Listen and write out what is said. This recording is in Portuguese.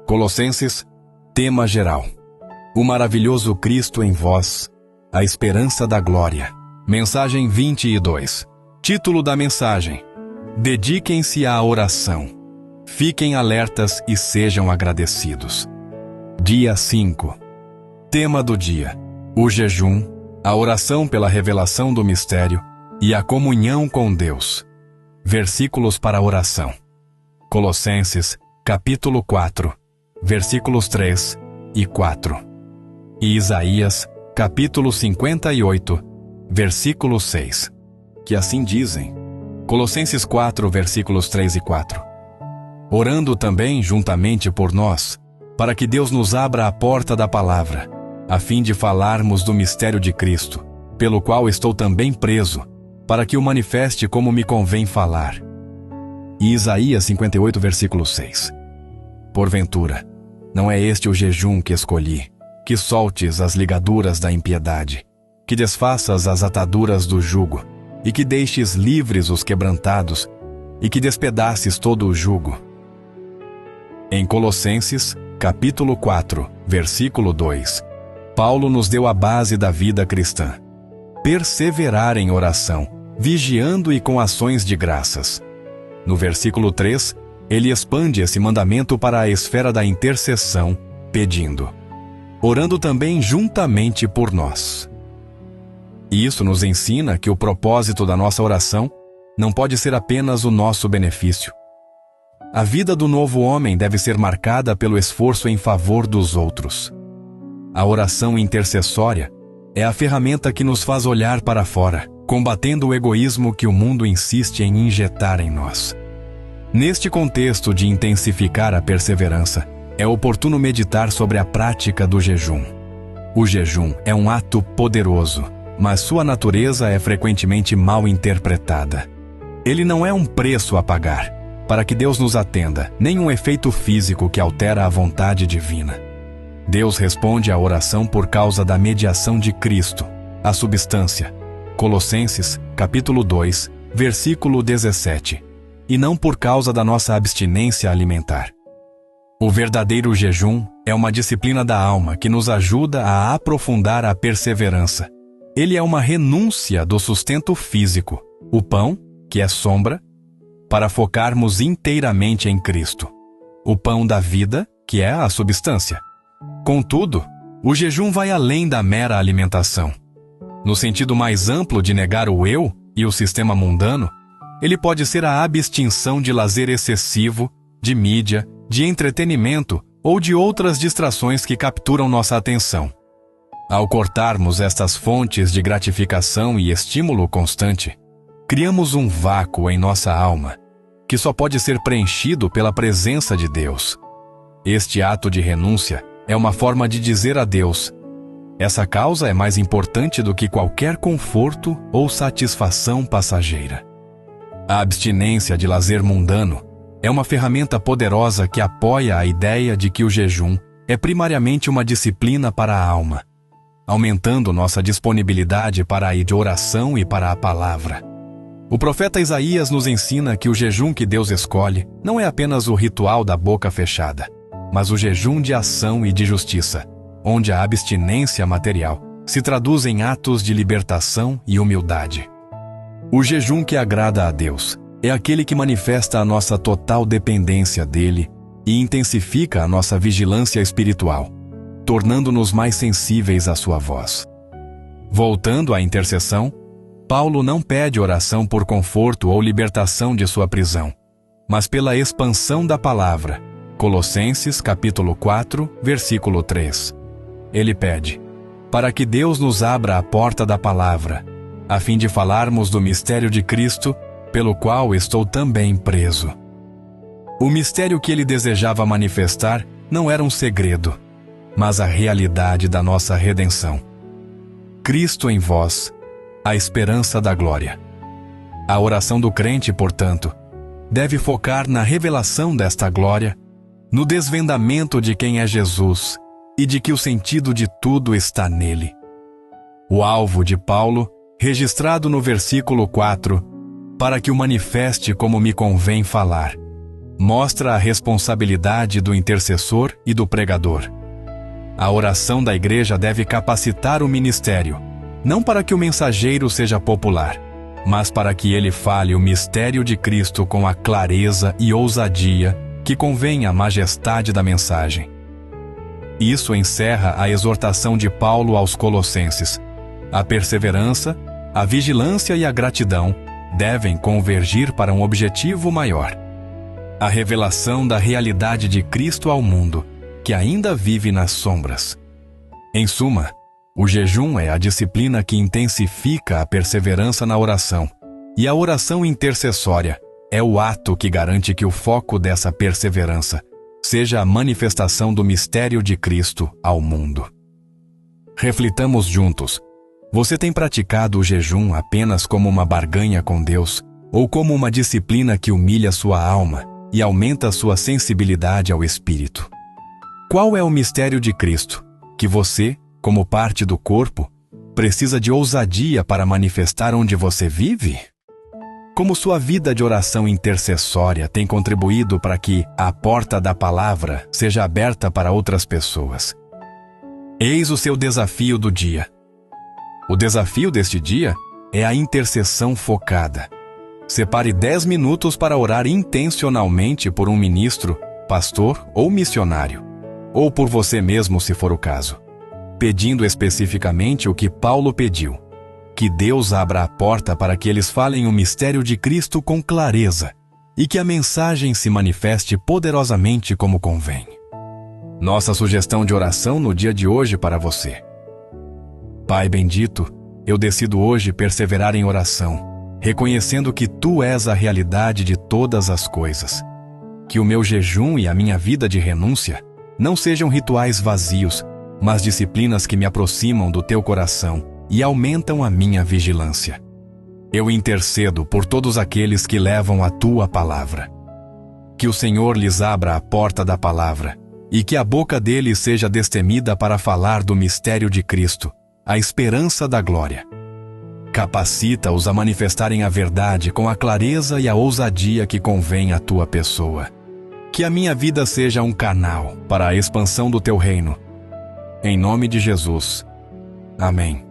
Colossenses, tema geral. O maravilhoso Cristo em vós, a esperança da glória. Mensagem 22. Título da mensagem: Dediquem-se à oração. Fiquem alertas e sejam agradecidos. Dia 5. Tema do dia: o jejum, a oração pela revelação do mistério e a comunhão com Deus. Versículos para a oração. Colossenses, capítulo 4, versículos 3 e 4. E Isaías, capítulo 58, versículo 6. Que assim dizem. Colossenses 4, versículos 3 e 4. Orando também juntamente por nós, para que Deus nos abra a porta da palavra, a fim de falarmos do mistério de Cristo, pelo qual estou também preso, para que o manifeste como me convém falar. E Isaías 58, versículo 6. Porventura, não é este o jejum que escolhi, que soltes as ligaduras da impiedade, que desfaças as ataduras do jugo, e que deixes livres os quebrantados, e que despedaces todo o jugo. Em Colossenses, capítulo 4, versículo 2, Paulo nos deu a base da vida cristã: perseverar em oração, vigiando e com ações de graças. No versículo 3, ele expande esse mandamento para a esfera da intercessão, pedindo: orando também juntamente por nós. Isso nos ensina que o propósito da nossa oração não pode ser apenas o nosso benefício. A vida do novo homem deve ser marcada pelo esforço em favor dos outros. A oração intercessória é a ferramenta que nos faz olhar para fora, combatendo o egoísmo que o mundo insiste em injetar em nós. Neste contexto de intensificar a perseverança, é oportuno meditar sobre a prática do jejum. O jejum é um ato poderoso, mas sua natureza é frequentemente mal interpretada. Ele não é um preço a pagar para que Deus nos atenda, nem um efeito físico que altera a vontade divina. Deus responde à oração por causa da mediação de Cristo, a substância. Colossenses, capítulo 2, versículo 17. E não por causa da nossa abstinência alimentar. O verdadeiro jejum é uma disciplina da alma que nos ajuda a aprofundar a perseverança. Ele é uma renúncia do sustento físico, o pão, que é sombra, para focarmos inteiramente em Cristo. O pão da vida, que é a substância. Contudo, o jejum vai além da mera alimentação. No sentido mais amplo de negar o eu e o sistema mundano, ele pode ser a abstenção de lazer excessivo, de mídia, de entretenimento ou de outras distrações que capturam nossa atenção. Ao cortarmos estas fontes de gratificação e estímulo constante, criamos um vácuo em nossa alma, que só pode ser preenchido pela presença de Deus. Este ato de renúncia é uma forma de dizer a Deus: essa causa é mais importante do que qualquer conforto ou satisfação passageira. A abstinência de lazer mundano é uma ferramenta poderosa que apoia a ideia de que o jejum é primariamente uma disciplina para a alma, aumentando nossa disponibilidade para a oração e para a palavra. O profeta Isaías nos ensina que o jejum que Deus escolhe não é apenas o ritual da boca fechada, mas o jejum de ação e de justiça, onde a abstinência material se traduz em atos de libertação e humildade. O jejum que agrada a Deus é aquele que manifesta a nossa total dependência dele e intensifica a nossa vigilância espiritual, tornando-nos mais sensíveis à sua voz. Voltando à intercessão, Paulo não pede oração por conforto ou libertação de sua prisão, mas pela expansão da palavra. Colossenses, capítulo 4, versículo 3. Ele pede para que Deus nos abra a porta da palavra, a fim de falarmos do mistério de Cristo, pelo qual estou também preso. O mistério que ele desejava manifestar não era um segredo, mas a realidade da nossa redenção. Cristo em vós, a esperança da glória. A oração do crente, portanto, deve focar na revelação desta glória, no desvendamento de quem é Jesus e de que o sentido de tudo está nele. O alvo de Paulo, registrado no versículo 4, para que o manifeste como me convém falar, mostra a responsabilidade do intercessor e do pregador. A oração da igreja deve capacitar o ministério, não para que o mensageiro seja popular, mas para que ele fale o mistério de Cristo com a clareza e ousadia que convém à majestade da mensagem. Isso encerra a exortação de Paulo aos Colossenses. A perseverança, a vigilância e a gratidão devem convergir para um objetivo maior: a revelação da realidade de Cristo ao mundo, que ainda vive nas sombras. Em suma, o jejum é a disciplina que intensifica a perseverança na oração, e a oração intercessória é o ato que garante que o foco dessa perseverança seja a manifestação do mistério de Cristo ao mundo. Reflitamos juntos. Você tem praticado o jejum apenas como uma barganha com Deus, ou como uma disciplina que humilha sua alma e aumenta sua sensibilidade ao Espírito? Qual é o mistério de Cristo, que você, como parte do corpo, precisa de ousadia para manifestar onde você vive? Como sua vida de oração intercessória tem contribuído para que a porta da palavra seja aberta para outras pessoas? Eis o seu desafio do dia. O desafio deste dia é a intercessão focada. Separe 10 minutos para orar intencionalmente por um ministro, pastor ou missionário, ou por você mesmo se for o caso, pedindo especificamente o que Paulo pediu: que Deus abra a porta para que eles falem o mistério de Cristo com clareza e que a mensagem se manifeste poderosamente como convém. Nossa sugestão de oração no dia de hoje para você: Pai bendito, eu decido hoje perseverar em oração, reconhecendo que Tu és a realidade de todas as coisas. Que o meu jejum e a minha vida de renúncia não sejam rituais vazios, mas disciplinas que me aproximam do Teu coração e aumentam a minha vigilância. Eu intercedo por todos aqueles que levam a Tua palavra. Que o Senhor lhes abra a porta da palavra e que a boca deles seja destemida para falar do mistério de Cristo, a esperança da glória. Capacita-os a manifestarem a verdade com a clareza e a ousadia que convém à Tua pessoa. Que a minha vida seja um canal para a expansão do Teu reino. Em nome de Jesus. Amém.